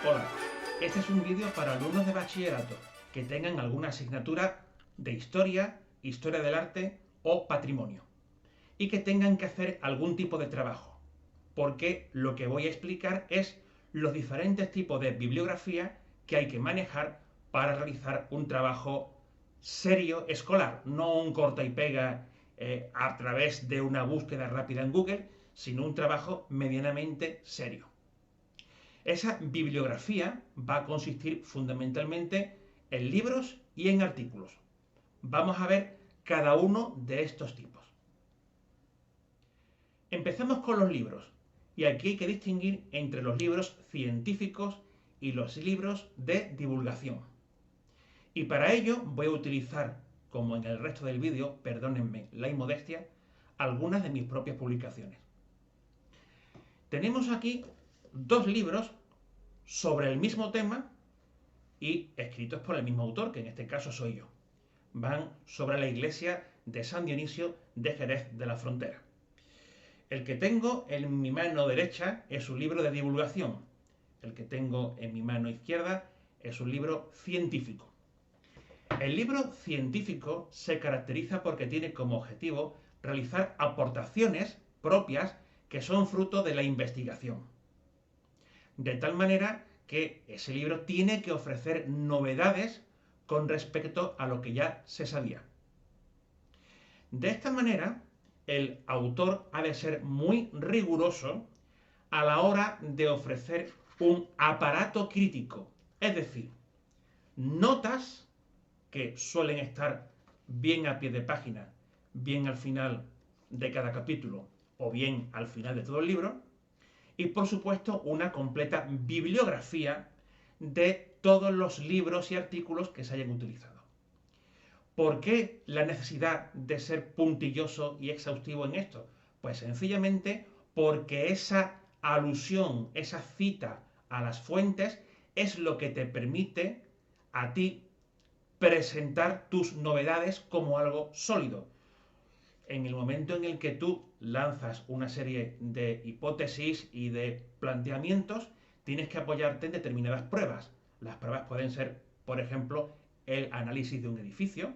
Hola, este es un vídeo para alumnos de bachillerato que tengan alguna asignatura de historia, historia del arte o patrimonio y que tengan que hacer algún tipo de trabajo, porque lo que voy a explicar es los diferentes tipos de bibliografía que hay que manejar para realizar un trabajo serio escolar, no un corta y pega a través de una búsqueda rápida en Google, sino un trabajo medianamente serio. Esa bibliografía va a consistir fundamentalmente en libros y en artículos. Vamos a ver cada uno de estos tipos. Empezamos con los libros, y aquí hay que distinguir entre los libros científicos y los libros de divulgación. Y para ello voy a utilizar, como en el resto del vídeo, perdónenme la inmodestia, algunas de mis propias publicaciones. Tenemos aquí dos libros sobre el mismo tema y escritos por el mismo autor, que en este caso soy yo. Van sobre la iglesia de San Dionisio de Jerez de la Frontera. El que tengo en mi mano derecha es un libro de divulgación. El que tengo en mi mano izquierda es un libro científico. El libro científico se caracteriza porque tiene como objetivo realizar aportaciones propias que son fruto de la investigación. De tal manera que ese libro tiene que ofrecer novedades con respecto a lo que ya se sabía. De esta manera, el autor ha de ser muy riguroso a la hora de ofrecer un aparato crítico, es decir, notas que suelen estar bien a pie de página, bien al final de cada capítulo o bien al final de todo el libro, y por supuesto una completa bibliografía de todos los libros y artículos que se hayan utilizado. ¿Por qué la necesidad de ser puntilloso y exhaustivo en esto? Pues sencillamente porque esa alusión, esa cita a las fuentes es lo que te permite a ti presentar tus novedades como algo sólido. En el momento en el que tú lanzas una serie de hipótesis y de planteamientos, tienes que apoyarte en determinadas pruebas. Las pruebas pueden ser, por ejemplo, el análisis de un edificio,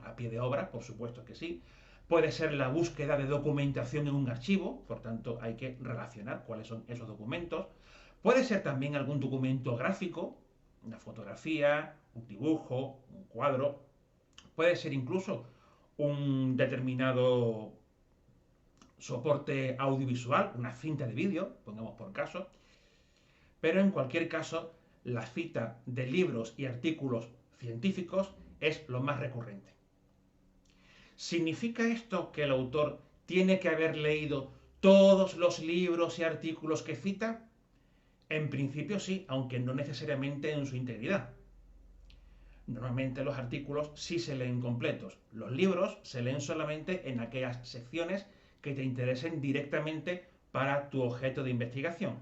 a pie de obra, por supuesto que sí. Puede ser la búsqueda de documentación en un archivo, por tanto hay que relacionar cuáles son esos documentos. Puede ser también algún documento gráfico, una fotografía, un dibujo, un cuadro. Puede ser incluso un determinado soporte audiovisual, una cinta de vídeo, pongamos por caso. Pero en cualquier caso, la cita de libros y artículos científicos es lo más recurrente. ¿Significa esto que el autor tiene que haber leído todos los libros y artículos que cita? En principio sí, aunque no necesariamente en su integridad. Normalmente los artículos sí se leen completos. Los libros se leen solamente en aquellas secciones que te interesen directamente para tu objeto de investigación.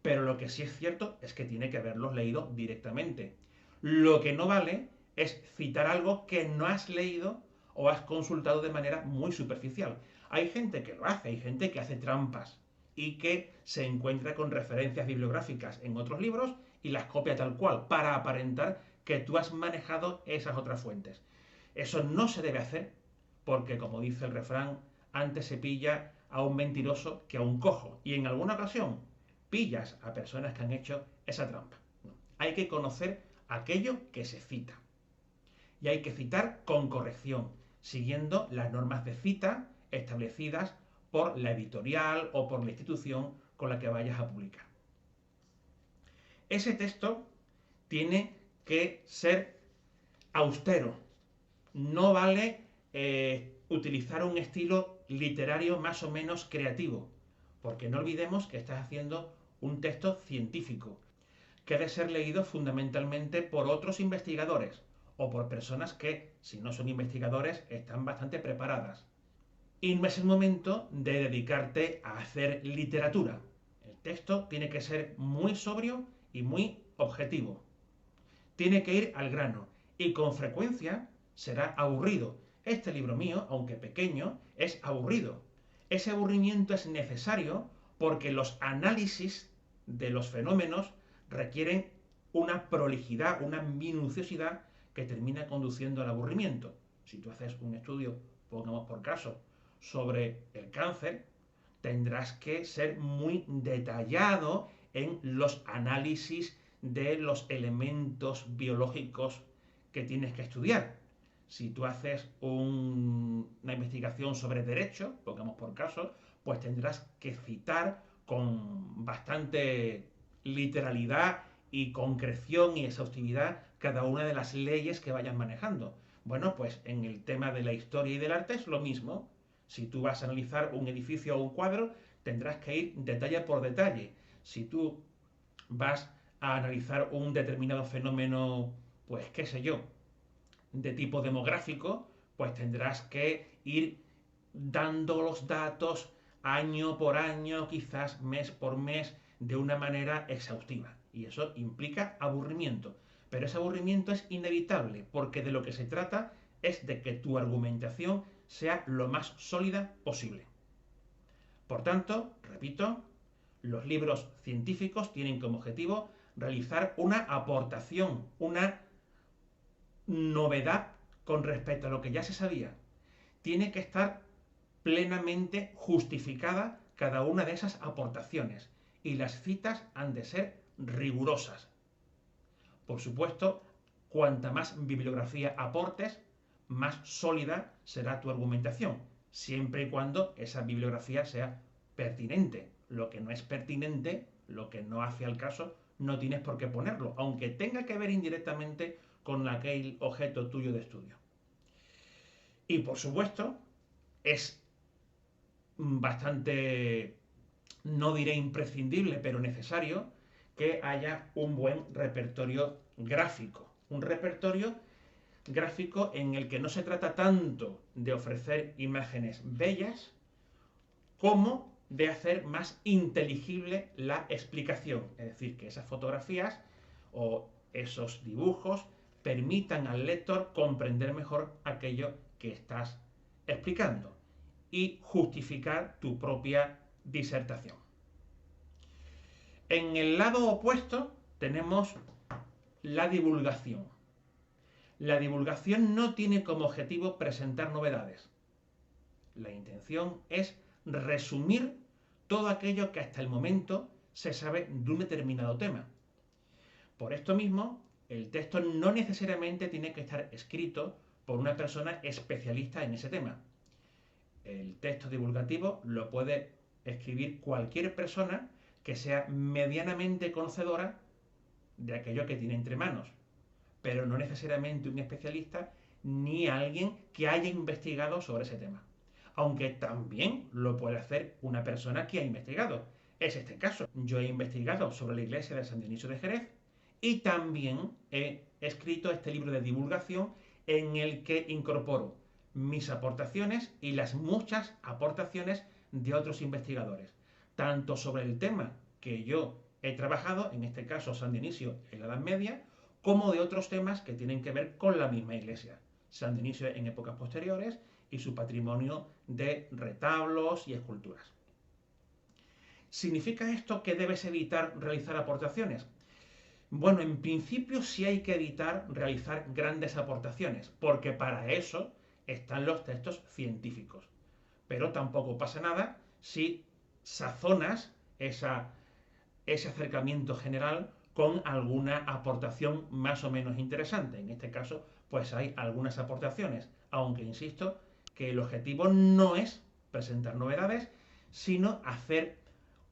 Pero lo que sí es cierto es que tiene que haberlos leído directamente. Lo que no vale es citar algo que no has leído o has consultado de manera muy superficial. Hay gente que lo hace, hay gente que hace trampas y que se encuentra con referencias bibliográficas en otros libros y las copia tal cual para aparentar que tú has manejado esas otras fuentes. Eso no se debe hacer porque, como dice el refrán, antes se pilla a un mentiroso que a un cojo, y en alguna ocasión pillas a personas que han hecho esa trampa. No. Hay que conocer aquello que se cita. Y hay que citar con corrección, siguiendo las normas de cita establecidas por la editorial o por la institución con la que vayas a publicar. Ese texto tiene que ser austero. No vale utilizar un estilo literario más o menos creativo, porque no olvidemos que estás haciendo un texto científico, que debe ser leído fundamentalmente por otros investigadores o por personas que, si no son investigadores, están bastante preparadas. Y no es el momento de dedicarte a hacer literatura. El texto tiene que ser muy sobrio y muy objetivo. Tiene que ir al grano y con frecuencia será aburrido. Este libro mío, aunque pequeño, es aburrido. Ese aburrimiento es necesario porque los análisis de los fenómenos requieren una prolijidad, una minuciosidad que termina conduciendo al aburrimiento. Si tú haces un estudio, pongamos por caso, sobre el cáncer, tendrás que ser muy detallado en los análisis de los elementos biológicos que tienes que estudiar. Si tú haces una investigación sobre derecho, pongamos por caso, pues tendrás que citar con bastante literalidad y concreción y exhaustividad cada una de las leyes que vayas manejando. Bueno, pues en el tema de la historia y del arte es lo mismo. Si tú vas a analizar un edificio o un cuadro, tendrás que ir detalle por detalle. Si tú vas a analizar un determinado fenómeno, pues qué sé yo, de tipo demográfico, pues tendrás que ir dando los datos año por año, quizás mes por mes, de una manera exhaustiva. Y eso implica aburrimiento. Pero ese aburrimiento es inevitable, porque de lo que se trata es de que tu argumentación sea lo más sólida posible. Por tanto, repito, los libros científicos tienen como objetivo realizar una aportación, una novedad con respecto a lo que ya se sabía. Tiene que estar plenamente justificada cada una de esas aportaciones y las citas han de ser rigurosas. Por supuesto, cuanta más bibliografía aportes, más sólida será tu argumentación, siempre y cuando esa bibliografía sea pertinente. Lo que no es pertinente, lo que no hace al caso, no tienes por qué ponerlo, aunque tenga que ver indirectamente con aquel objeto tuyo de estudio. Y por supuesto, es bastante, no diré imprescindible, pero necesario que haya un buen repertorio gráfico. Un repertorio gráfico en el que no se trata tanto de ofrecer imágenes bellas como de hacer más inteligible la explicación. Es decir, que esas fotografías o esos dibujos permitan al lector comprender mejor aquello que estás explicando y justificar tu propia disertación. En el lado opuesto tenemos la divulgación. La divulgación no tiene como objetivo presentar novedades. La intención es resumir todo aquello que hasta el momento se sabe de un determinado tema. Por esto mismo, el texto no necesariamente tiene que estar escrito por una persona especialista en ese tema. El texto divulgativo lo puede escribir cualquier persona que sea medianamente conocedora de aquello que tiene entre manos, pero no necesariamente un especialista ni alguien que haya investigado sobre ese tema. Aunque también lo puede hacer una persona que ha investigado. Es este caso. Yo he investigado sobre la iglesia de San Dionisio de Jerez y también he escrito este libro de divulgación en el que incorporo mis aportaciones y las muchas aportaciones de otros investigadores, tanto sobre el tema que yo he trabajado, en este caso San Dionisio en la Edad Media, como de otros temas que tienen que ver con la misma iglesia. San Dionisio en épocas posteriores y su patrimonio de retablos y esculturas. ¿Significa esto que debes evitar realizar aportaciones? Bueno, en principio sí hay que evitar realizar grandes aportaciones, porque para eso están los textos científicos. Pero tampoco pasa nada si sazonas ese acercamiento general con alguna aportación más o menos interesante. En este caso, pues hay algunas aportaciones, aunque insisto que el objetivo no es presentar novedades, sino hacer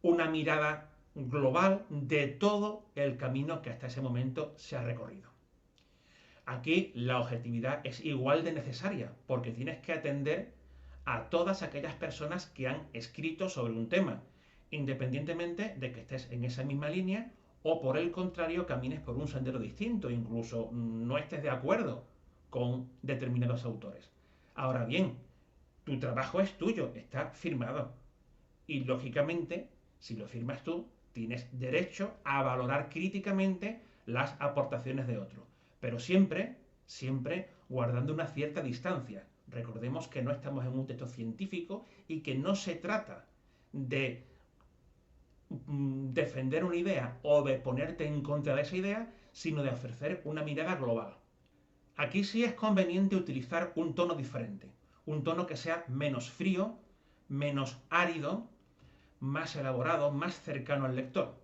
una mirada global de todo el camino que hasta ese momento se ha recorrido. Aquí la objetividad es igual de necesaria, porque tienes que atender a todas aquellas personas que han escrito sobre un tema, independientemente de que estés en esa misma línea o por el contrario camines por un sendero distinto, incluso no estés de acuerdo con determinados autores. Ahora bien, tu trabajo es tuyo, está firmado. Y lógicamente, si lo firmas tú, tienes derecho a valorar críticamente las aportaciones de otro. Pero siempre, siempre guardando una cierta distancia. Recordemos que no estamos en un texto científico y que no se trata de defender una idea o de ponerte en contra de esa idea, sino de ofrecer una mirada global. Aquí sí es conveniente utilizar un tono diferente, un tono que sea menos frío, menos árido, más elaborado, más cercano al lector.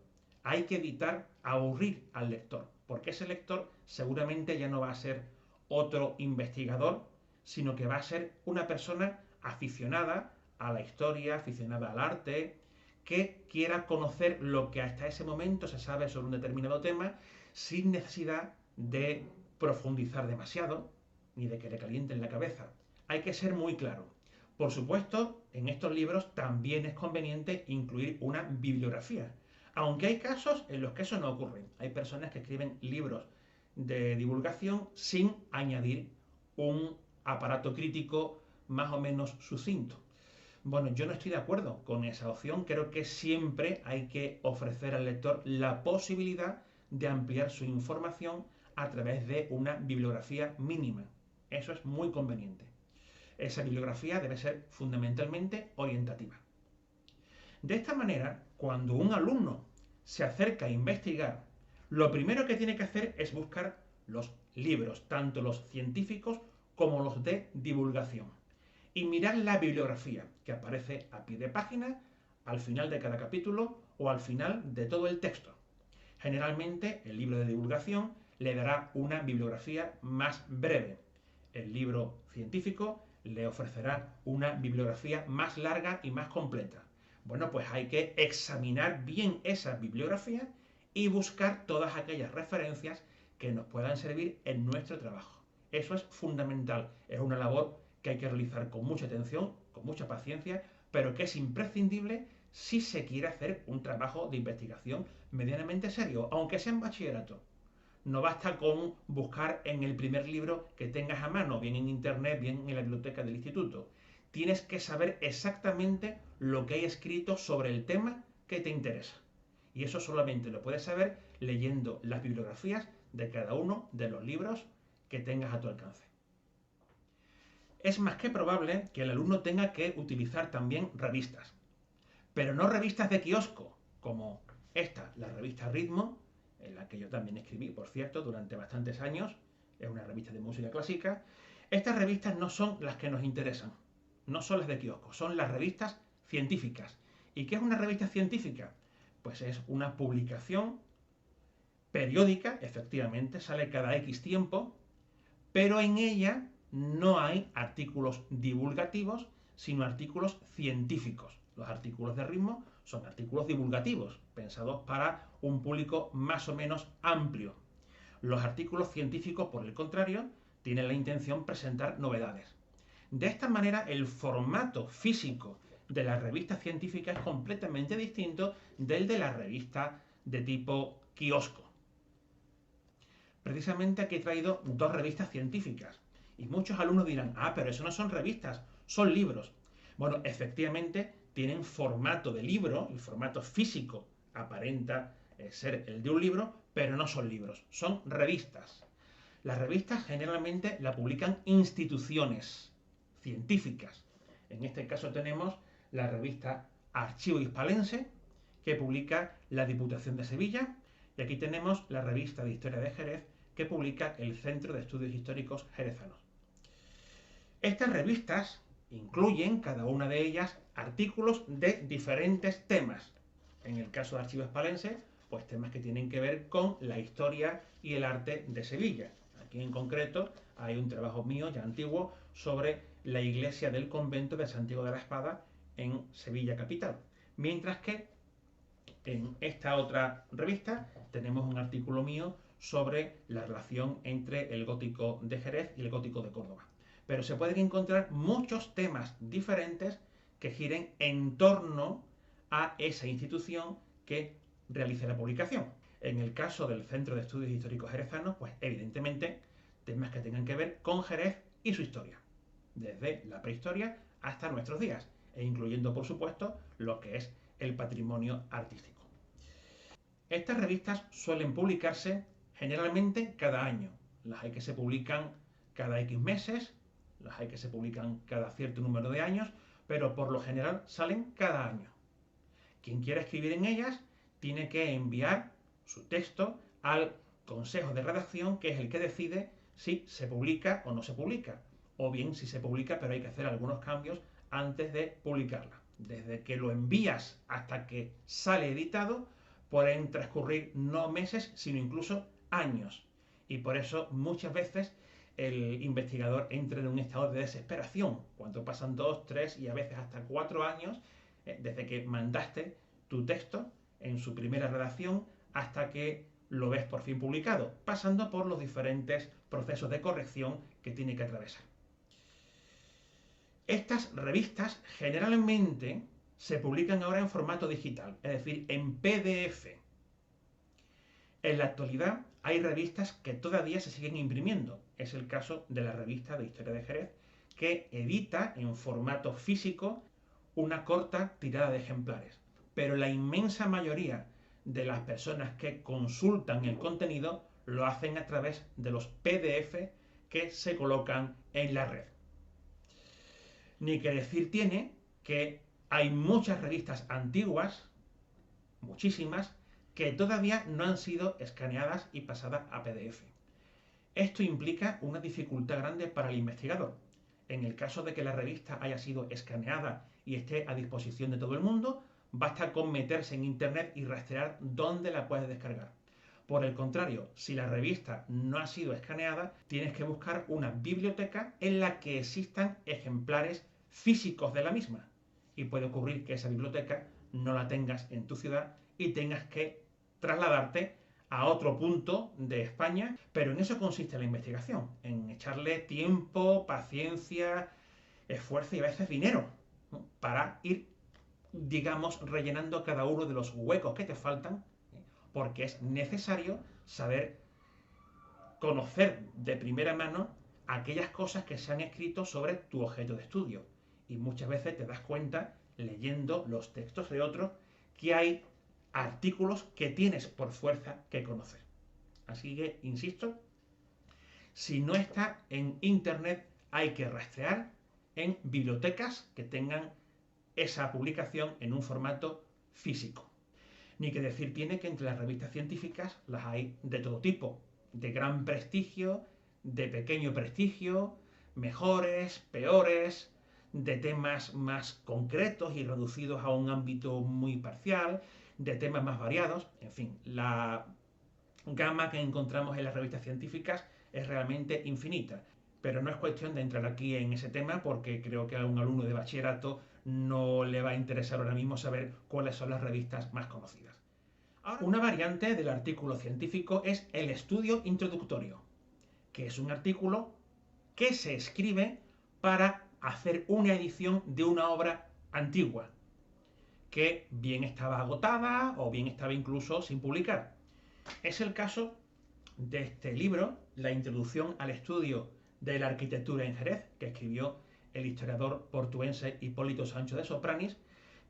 Hay que evitar aburrir al lector, porque ese lector seguramente ya no va a ser otro investigador, sino que va a ser una persona aficionada a la historia, aficionada al arte, que quiera conocer lo que hasta ese momento se sabe sobre un determinado tema sin necesidad de profundizar demasiado ni de que le calienten la cabeza. Hay que ser muy claro. Por supuesto, en estos libros también es conveniente incluir una bibliografía, aunque hay casos en los que eso no ocurre. Hay personas que escriben libros de divulgación sin añadir un aparato crítico más o menos sucinto. Bueno, yo no estoy de acuerdo con esa opción. Creo que siempre hay que ofrecer al lector la posibilidad de ampliar su información a través de una bibliografía mínima. Eso es muy conveniente. Esa bibliografía debe ser fundamentalmente orientativa. De esta manera, cuando un alumno se acerca a investigar, lo primero que tiene que hacer es buscar los libros, tanto los científicos como los de divulgación, y mirar la bibliografía que aparece a pie de página, al final de cada capítulo o al final de todo el texto. Generalmente el libro de divulgación le dará una bibliografía más breve. El libro científico le ofrecerá una bibliografía más larga y más completa. Bueno, pues hay que examinar bien esa bibliografía y buscar todas aquellas referencias que nos puedan servir en nuestro trabajo. Eso es fundamental, es una labor que hay que realizar con mucha atención, con mucha paciencia, pero que es imprescindible si se quiere hacer un trabajo de investigación medianamente serio, aunque sea en bachillerato. No basta con buscar en el primer libro que tengas a mano, bien en internet, bien en la biblioteca del instituto. Tienes que saber exactamente lo que hay escrito sobre el tema que te interesa. Y eso solamente lo puedes saber leyendo las bibliografías de cada uno de los libros que tengas a tu alcance. Es más que probable que el alumno tenga que utilizar también revistas, pero no revistas de kiosco, como esta, la revista Ritmo, en la que yo también escribí, por cierto, durante bastantes años. Es una revista de música clásica. Estas revistas no son las que nos interesan, no son las de kiosco, son las revistas científicas. ¿Y qué es una revista científica? Pues es una publicación periódica, efectivamente, sale cada X tiempo, pero en ella no hay artículos divulgativos, sino artículos científicos. Los artículos de Ritmo son artículos divulgativos, pensados para un público más o menos amplio. Los artículos científicos, por el contrario, tienen la intención de presentar novedades. De esta manera, el formato físico de la revista científica es completamente distinto del de la revista de tipo kiosco. Precisamente aquí he traído dos revistas científicas. Y muchos alumnos dirán, pero eso no son revistas, son libros. Bueno, efectivamente tienen formato de libro, el formato físico aparenta ser el de un libro, pero no son libros, son revistas. Las revistas generalmente la publican instituciones científicas. En este caso tenemos la revista Archivo Hispalense, que publica la Diputación de Sevilla, y aquí tenemos la revista de Historia de Jerez, que publica el Centro de Estudios Históricos Jerezanos. Estas revistas incluyen, cada una de ellas, artículos de diferentes temas. En el caso de Archivo Hispalense, pues temas que tienen que ver con la historia y el arte de Sevilla. Aquí en concreto hay un trabajo mío ya antiguo sobre la iglesia del convento de Santiago de la Espada en Sevilla capital. Mientras que en esta otra revista tenemos un artículo mío sobre la relación entre el gótico de Jerez y el gótico de Córdoba. Pero se pueden encontrar muchos temas diferentes que giren en torno a esa institución que realice la publicación. En el caso del Centro de Estudios Históricos Jerezanos, pues evidentemente temas que tengan que ver con Jerez y su historia, desde la prehistoria hasta nuestros días, e incluyendo, por supuesto, lo que es el patrimonio artístico. Estas revistas suelen publicarse generalmente cada año. Las hay que se publican cada X meses, las hay que se publican cada cierto número de años, pero por lo general salen cada año. Quien quiera escribir en ellas tiene que enviar su texto al consejo de redacción, que es el que decide si se publica o no se publica, o bien si se publica pero hay que hacer algunos cambios antes de publicarla. Desde que lo envías hasta que sale editado pueden transcurrir no meses sino incluso años, y por eso muchas veces el investigador entra en un estado de desesperación cuando pasan 2, 3 y a veces hasta 4 años desde que mandaste tu texto en su primera redacción hasta que lo ves por fin publicado, pasando por los diferentes procesos de corrección que tiene que atravesar. Estas revistas generalmente se publican ahora en formato digital, es decir, en PDF. En la actualidad hay revistas que todavía se siguen imprimiendo. Es el caso de la revista de Historia de Jerez, que edita en formato físico una corta tirada de ejemplares. Pero la inmensa mayoría de las personas que consultan el contenido lo hacen a través de los PDF que se colocan en la red. Ni que decir tiene que hay muchas revistas antiguas, muchísimas, que todavía no han sido escaneadas y pasadas a PDF. Esto implica una dificultad grande para el investigador. En el caso de que la revista haya sido escaneada y esté a disposición de todo el mundo, basta con meterse en internet y rastrear dónde la puedes descargar. Por el contrario, si la revista no ha sido escaneada, tienes que buscar una biblioteca en la que existan ejemplares físicos de la misma. Y puede ocurrir que esa biblioteca no la tengas en tu ciudad y tengas que trasladarte a otro punto de España, pero en eso consiste la investigación, en echarle tiempo, paciencia, esfuerzo y a veces dinero, ¿no?, para ir, digamos, rellenando cada uno de los huecos que te faltan, porque es necesario saber conocer de primera mano aquellas cosas que se han escrito sobre tu objeto de estudio. Y muchas veces te das cuenta, leyendo los textos de otros, que hay artículos que tienes por fuerza que conocer. Así que, insisto, si no está en internet, hay que rastrear en bibliotecas que tengan esa publicación en un formato físico. Ni que decir tiene que entre las revistas científicas las hay de todo tipo, de gran prestigio, de pequeño prestigio, mejores, peores, de temas más concretos y reducidos a un ámbito muy parcial, de temas más variados. En fin, la gama que encontramos en las revistas científicas es realmente infinita. Pero no es cuestión de entrar aquí en ese tema porque creo que a un alumno de bachillerato no le va a interesar ahora mismo saber cuáles son las revistas más conocidas. Ahora, una variante del artículo científico es el estudio introductorio, que es un artículo que se escribe para hacer una edición de una obra antigua, que bien estaba agotada o bien estaba incluso sin publicar. Es el caso de este libro, La introducción al estudio de la arquitectura en Jerez, que escribió el historiador portuense Hipólito Sancho de Sopranis,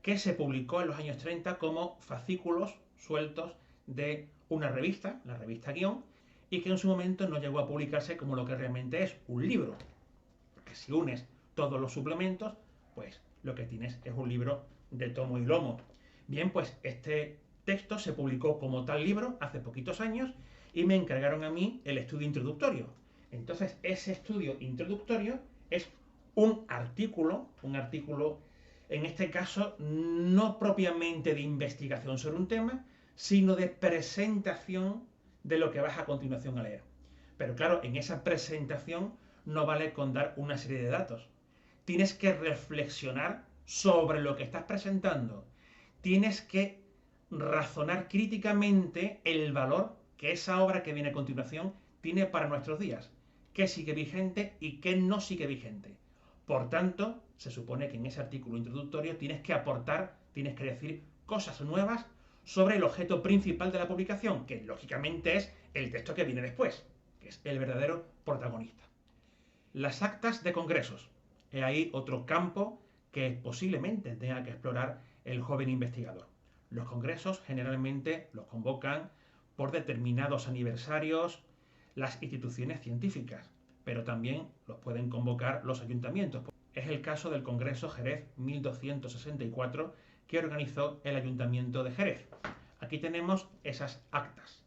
que se publicó en los años 30 como fascículos sueltos de una revista, la revista Guión, y que en su momento no llegó a publicarse como lo que realmente es un libro. Porque si unes todos los suplementos, pues lo que tienes es un libro de tomo y lomo. Bien, pues este texto se publicó como tal libro hace poquitos años y me encargaron a mí el estudio introductorio. Entonces, ese estudio introductorio es un artículo en este caso no propiamente de investigación sobre un tema, sino de presentación de lo que vas a continuación a leer. Pero claro, en esa presentación no vale con dar una serie de datos. Tienes que reflexionar sobre lo que estás presentando. Tienes que razonar críticamente el valor que esa obra que viene a continuación tiene para nuestros días. Qué sigue vigente y qué no sigue vigente. Por tanto, se supone que en ese artículo introductorio tienes que aportar, tienes que decir cosas nuevas sobre el objeto principal de la publicación, que lógicamente es el texto que viene después, que es el verdadero protagonista. Las actas de congresos. He ahí otro campo que posiblemente tenga que explorar el joven investigador. Los congresos generalmente los convocan por determinados aniversarios las instituciones científicas, pero también los pueden convocar los ayuntamientos. Es el caso del Congreso Jerez 1264 que organizó el Ayuntamiento de Jerez. Aquí tenemos esas actas.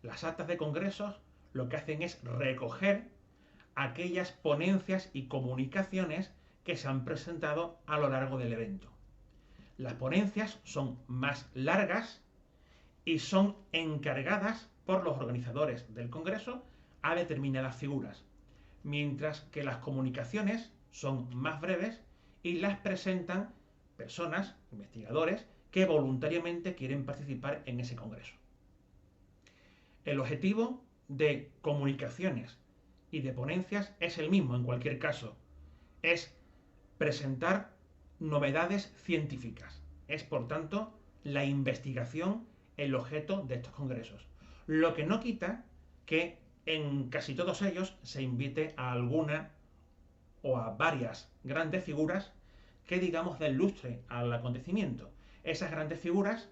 Las actas de congresos lo que hacen es recoger aquellas ponencias y comunicaciones que se han presentado a lo largo del evento. Las ponencias son más largas y son encargadas por los organizadores del congreso a determinadas figuras, mientras que las comunicaciones son más breves y las presentan personas, investigadores, que voluntariamente quieren participar en ese congreso. El objetivo de comunicaciones y de ponencias es el mismo en cualquier caso. Es presentar novedades científicas. Es, por tanto, la investigación el objeto de estos congresos. Lo que no quita que en casi todos ellos se invite a alguna o a varias grandes figuras que, digamos, den lustre al acontecimiento. Esas grandes figuras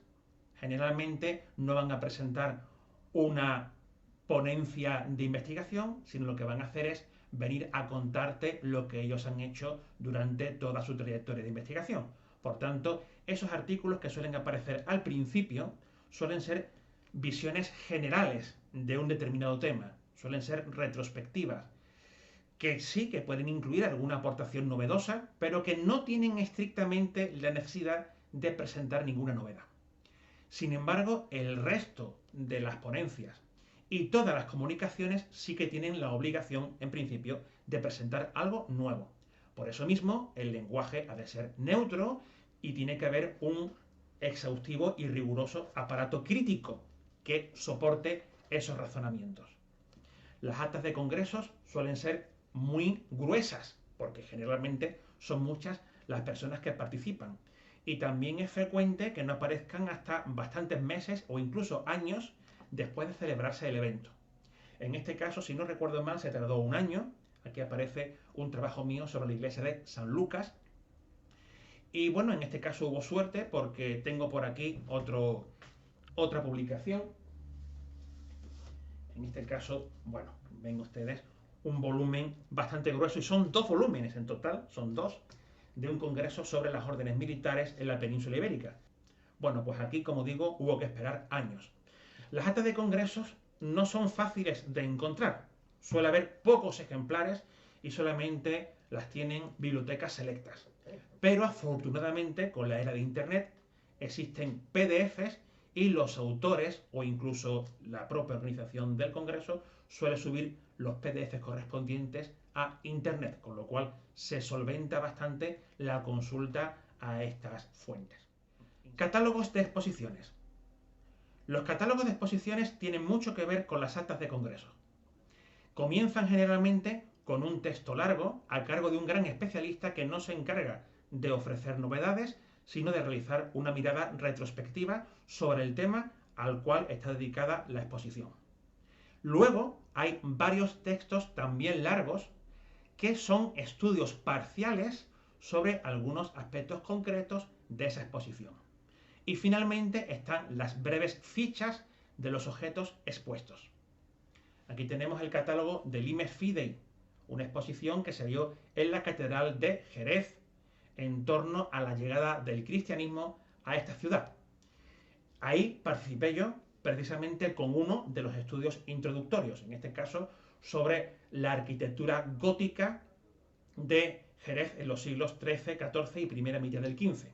generalmente no van a presentar una ponencia de investigación, sino lo que van a hacer es venir a contarte lo que ellos han hecho durante toda su trayectoria de investigación. Por tanto, esos artículos que suelen aparecer al principio suelen ser visiones generales de un determinado tema, suelen ser retrospectivas, que sí que pueden incluir alguna aportación novedosa, pero que no tienen estrictamente la necesidad de presentar ninguna novedad. Sin embargo, el resto de las ponencias y todas las comunicaciones sí que tienen la obligación, en principio, de presentar algo nuevo. Por eso mismo, el lenguaje ha de ser neutro y tiene que haber un exhaustivo y riguroso aparato crítico que soporte esos razonamientos. Las actas de congresos suelen ser muy gruesas, porque generalmente son muchas las personas que participan. Y también es frecuente que no aparezcan hasta bastantes meses o incluso años después de celebrarse el evento. En este caso, si no recuerdo mal, se tardó un año. Aquí aparece un trabajo mío sobre la iglesia de San Lucas. Y bueno, en este caso hubo suerte porque tengo por aquí otra publicación. En este caso, bueno, ven ustedes un volumen bastante grueso y son 2 volúmenes en total, son 2, de un congreso sobre las órdenes militares en la península ibérica. Bueno, pues aquí, como digo, hubo que esperar años. Las actas de congresos no son fáciles de encontrar. Suele haber pocos ejemplares y solamente las tienen bibliotecas selectas. Pero afortunadamente, con la era de Internet, existen PDFs y los autores o incluso la propia organización del congreso suele subir los PDFs correspondientes a Internet, con lo cual se solventa bastante la consulta a estas fuentes. Catálogos de exposiciones. Los catálogos de exposiciones tienen mucho que ver con las actas de congreso. Comienzan generalmente con un texto largo a cargo de un gran especialista que no se encarga de ofrecer novedades, sino de realizar una mirada retrospectiva sobre el tema al cual está dedicada la exposición. Luego hay varios textos también largos que son estudios parciales sobre algunos aspectos concretos de esa exposición. Y finalmente están las breves fichas de los objetos expuestos. Aquí tenemos el catálogo del Limes Fidei, una exposición que se vio en la Catedral de Jerez en torno a la llegada del cristianismo a esta ciudad. Ahí participé yo precisamente con uno de los estudios introductorios, en este caso sobre la arquitectura gótica de Jerez en los siglos XIII, XIV y primera mitad del XV.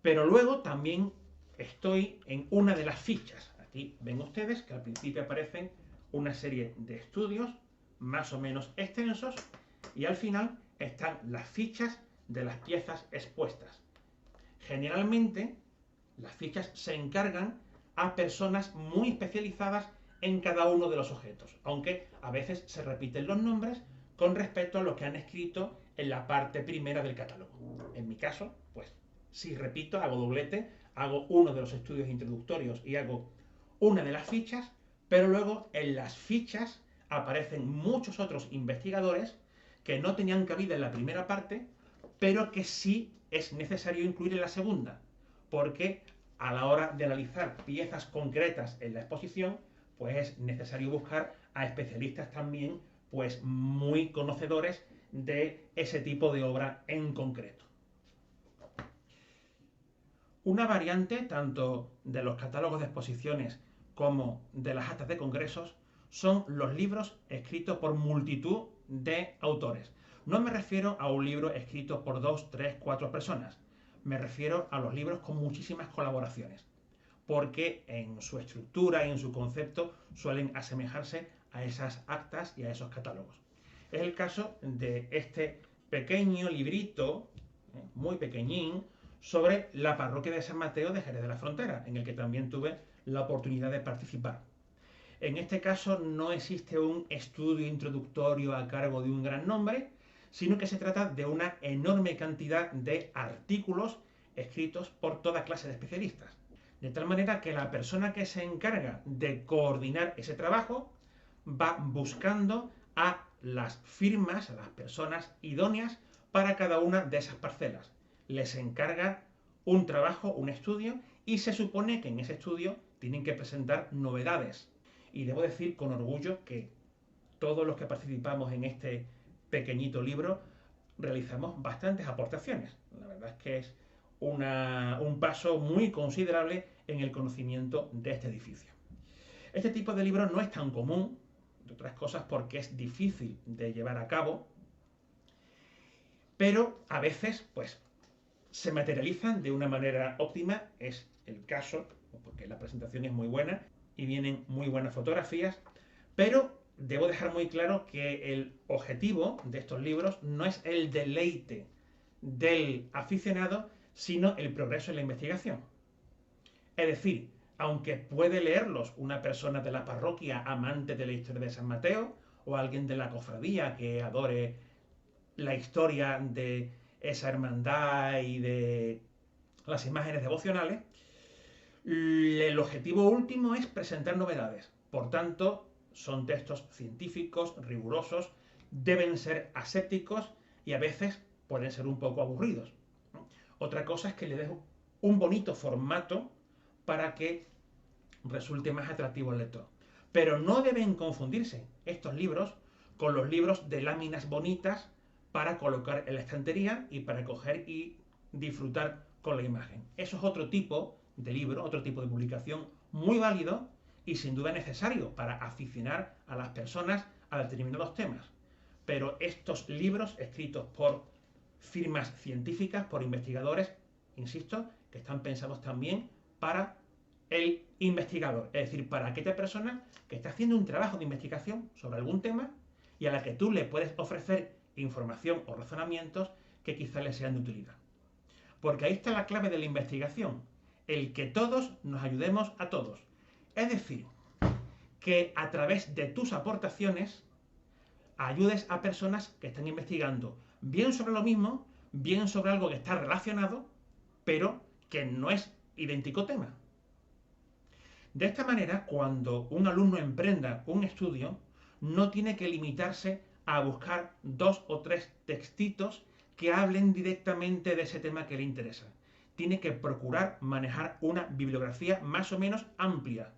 Pero luego también estoy en una de las fichas. Aquí ven ustedes que al principio aparecen una serie de estudios más o menos extensos y al final están las fichas de las piezas expuestas. Generalmente las fichas se encargan a personas muy especializadas en cada uno de los objetos, aunque a veces se repiten los nombres con respecto a lo que han escrito en la parte primera del catálogo. En mi caso, pues, si repito, hago doblete, hago uno de los estudios introductorios y hago una de las fichas, pero luego en las fichas aparecen muchos otros investigadores que no tenían cabida en la primera parte, pero que sí es necesario incluir en la segunda, porque a la hora de analizar piezas concretas en la exposición, pues es necesario buscar a especialistas también pues muy conocedores de ese tipo de obra en concreto. Una variante tanto de los catálogos de exposiciones como de las actas de congresos son los libros escritos por multitud de autores. No me refiero a un libro escrito por 2, 3, 4 personas. Me refiero a los libros con muchísimas colaboraciones, porque en su estructura y en su concepto suelen asemejarse a esas actas y a esos catálogos. Es el caso de este pequeño librito, muy pequeñín, sobre la parroquia de San Mateo de Jerez de la Frontera, en el que también tuve la oportunidad de participar. En este caso no existe un estudio introductorio a cargo de un gran nombre, sino que se trata de una enorme cantidad de artículos escritos por toda clase de especialistas. De tal manera que la persona que se encarga de coordinar ese trabajo va buscando a las firmas, a las personas idóneas para cada una de esas parcelas. Les encarga un trabajo, un estudio, y se supone que en ese estudio tienen que presentar novedades. Y debo decir con orgullo que todos los que participamos en este pequeñito libro realizamos bastantes aportaciones. La verdad es que es un paso muy considerable en el conocimiento de este edificio. Este tipo de libro no es tan común, entre otras cosas porque es difícil de llevar a cabo, pero a veces pues se materializan de una manera óptima. Es el caso, porque la presentación es muy buena y vienen muy buenas fotografías, pero debo dejar muy claro que el objetivo de estos libros no es el deleite del aficionado, sino el progreso en la investigación. Es decir, aunque puede leerlos una persona de la parroquia amante de la historia de San Mateo, o alguien de la cofradía que adore la historia de esa hermandad y de las imágenes devocionales, el objetivo último es presentar novedades. Por tanto, son textos científicos, rigurosos, deben ser asépticos y a veces pueden ser un poco aburridos. Otra cosa es que le dejo un bonito formato para que resulte más atractivo al lector. Pero no deben confundirse estos libros con los libros de láminas bonitas para colocar en la estantería y para coger y disfrutar con la imagen. Eso es otro tipo de libro, otro tipo de publicación muy válido y sin duda necesario para aficionar a las personas a determinados temas. Pero estos libros escritos por firmas científicas, por investigadores, insisto, que están pensados también para el investigador, es decir, para aquella persona que está haciendo un trabajo de investigación sobre algún tema y a la que tú le puedes ofrecer información o razonamientos que quizás le sean de utilidad. Porque ahí está la clave de la investigación, el que todos nos ayudemos a todos. Es decir, que a través de tus aportaciones ayudes a personas que están investigando bien sobre lo mismo, bien sobre algo que está relacionado, pero que no es idéntico tema. De esta manera, cuando un alumno emprenda un estudio, no tiene que limitarse a buscar 2 o 3 textitos que hablen directamente de ese tema que le interesa. Tiene que procurar manejar una bibliografía más o menos amplia,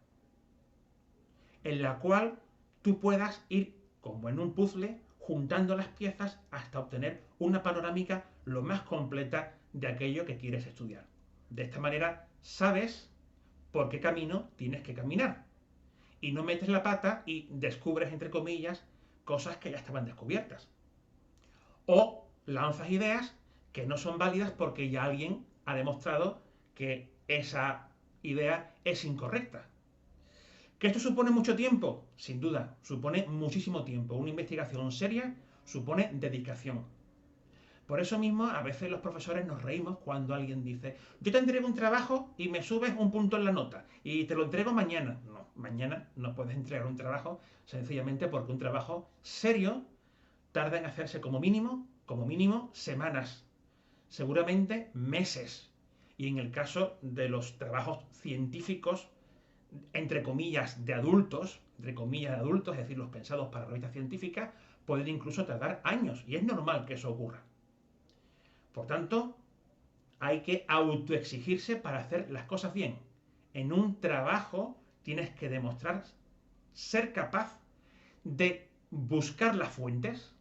en la cual tú puedas ir, como en un puzzle, juntando las piezas hasta obtener una panorámica lo más completa de aquello que quieres estudiar. De esta manera sabes por qué camino tienes que caminar y no metes la pata y descubres, entre comillas, cosas que ya estaban descubiertas. O lanzas ideas que no son válidas porque ya alguien ha demostrado que esa idea es incorrecta. ¿Que esto supone mucho tiempo? Sin duda, supone muchísimo tiempo. Una investigación seria supone dedicación. Por eso mismo, a veces los profesores nos reímos cuando alguien dice: yo te entrego un trabajo y me subes un punto en la nota y te lo entrego mañana. No, mañana no puedes entregar un trabajo sencillamente porque un trabajo serio tarda en hacerse como mínimo, semanas, seguramente meses. Y en el caso de los trabajos científicos, entre comillas, de adultos, es decir, los pensados para revistas científicas, pueden incluso tardar años. Y es normal que eso ocurra. Por tanto, hay que autoexigirse para hacer las cosas bien. En un trabajo tienes que demostrar ser capaz de buscar las fuentes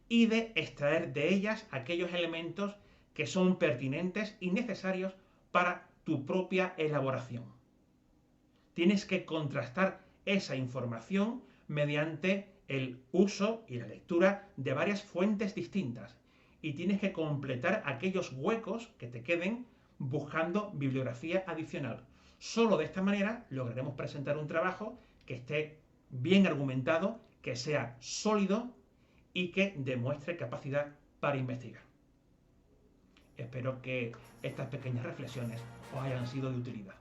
y de extraer de ellas aquellos elementos que son pertinentes y necesarios para tu propia elaboración. Tienes que contrastar esa información mediante el uso y la lectura de varias fuentes distintas y tienes que completar aquellos huecos que te queden buscando bibliografía adicional. Solo de esta manera lograremos presentar un trabajo que esté bien argumentado, que sea sólido y que demuestre capacidad para investigar. Espero que estas pequeñas reflexiones os hayan sido de utilidad.